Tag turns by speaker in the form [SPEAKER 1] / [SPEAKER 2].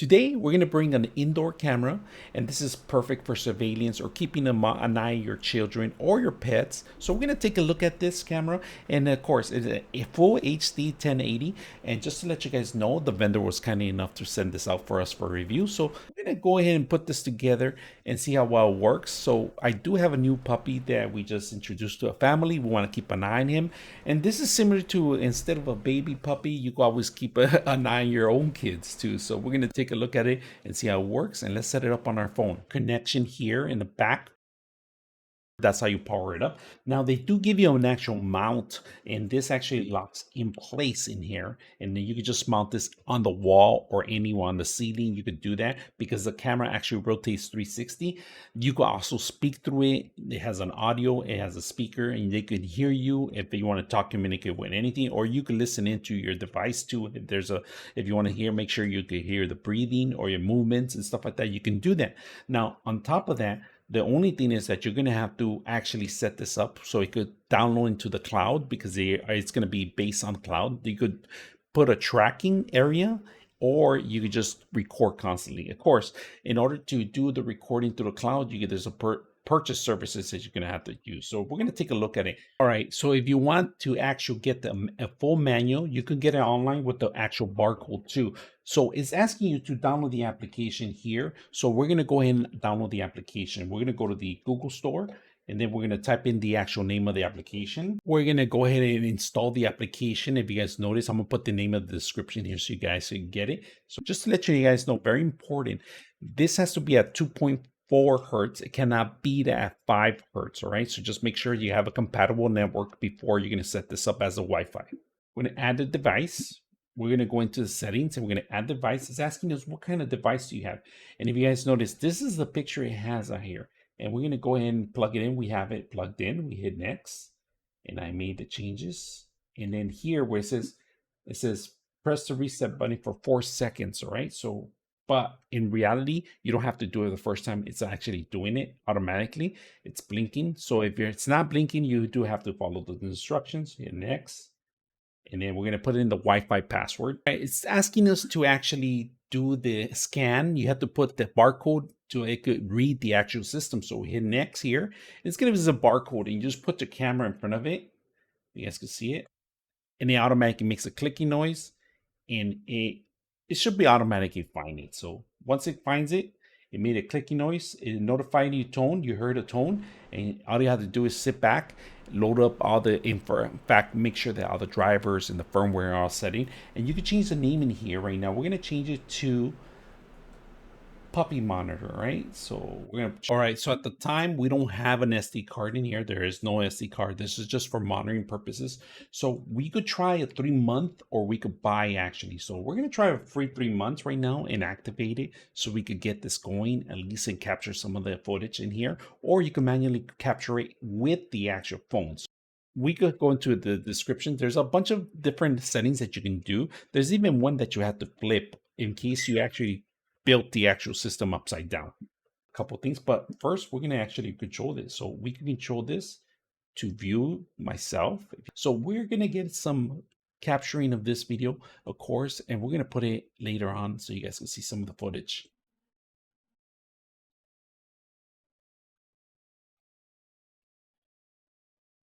[SPEAKER 1] Today, we're going to bring an indoor camera, and this is perfect for surveillance or keeping an eye on your children or your pets. So we're going to take a look at this camera, and of course, it's a full HD 1080. And just to let you guys know, the vendor was kind enough to send this out for us for review. So we're going to go ahead and put this together and see how well it works. So I do have a new puppy that we just introduced to a family. We want to keep an eye on him, and this is similar to, instead of a baby puppy, you can always keep an eye on your own kids too. So we're going to take a look at it and see how it works, and let's set it up on our phone. Connection here in the back, that's how you power it up. Now they do give you an actual mount, and this actually locks in place in here, and then you can just mount this on the wall or anywhere on the ceiling. You could do that because the camera actually rotates 360. You can also speak through it. It has an audio, it has a speaker, and they could hear you if you want to talk, communicate with anything, or you can listen into your device too. If you want to hear, make sure you can hear the breathing or your movements and stuff like that. You can do that. Now on top of that, the only thing is that you're going to have to actually set this up so it could download into the cloud, because it's going to be based on cloud. You could put a tracking area, or you could just record constantly. Of course, in order to do the recording through the cloud, there's a purchase services that you're going to have to use. So we're going to take a look at it. All right. So if you want to actually get a full manual, you can get it online with the actual barcode too. So it's asking you to download the application here. So we're going to go ahead and download the application. We're going to go to the Google Store, and then we're going to type in the actual name of the application. We're going to go ahead and install the application. If you guys notice, I'm going to put the name of the description here so you guys can get it. So just to let you guys know, very important, this has to be at 2.4 hertz. It cannot be at 5 hertz. All right. So just make sure you have a compatible network before you're going to set this up as a Wi-Fi. We're going to add the device. We're going to go into the settings, and we're going to add device. It's asking us what kind of device do you have. And if you guys notice, this is the picture it has out here. And we're going to go ahead and plug it in. We have it plugged in. We hit next, and I made the changes. And then here where it says press the reset button for 4 seconds. All right. So, but in reality, you don't have to do it the first time. It's actually doing it automatically. It's blinking. So if it's not blinking, you do have to follow the instructions. Hit next. And then we're going to put in the Wi-Fi password. It's asking us to actually do the scan. You have to put the barcode so it could read the actual system. So we hit next here. It's going to give us a barcode, and you just put the camera in front of it. You guys can see it. And it automatically makes a clicking noise, and it should be automatically finding it. So once it finds it, it made a clicking noise. It notified you tone. You heard a tone, and all you have to do is sit back, load up all the info. In fact, make sure that all the drivers and the firmware are all setting. And you can change the name in here right now. We're going to change it to puppy monitor, right? So we're gonna, all right, so at the time we don't have an SD card in here. There is no SD card. This is just for monitoring purposes. So we could try a 3-month, or we could buy actually. So we're gonna try a free 3 months right now and activate it so we could get this going at least and capture some of the footage in here, or you can manually capture it with the actual phones. We could go into the description. There's a bunch of different settings that you can do. There's even one that you have to flip in case you actually built the actual system upside down. A couple things, but first we're going to actually control this. So we can control this to view myself. So we're going to get some capturing of this video, of course, and we're going to put it later on so you guys can see some of the footage.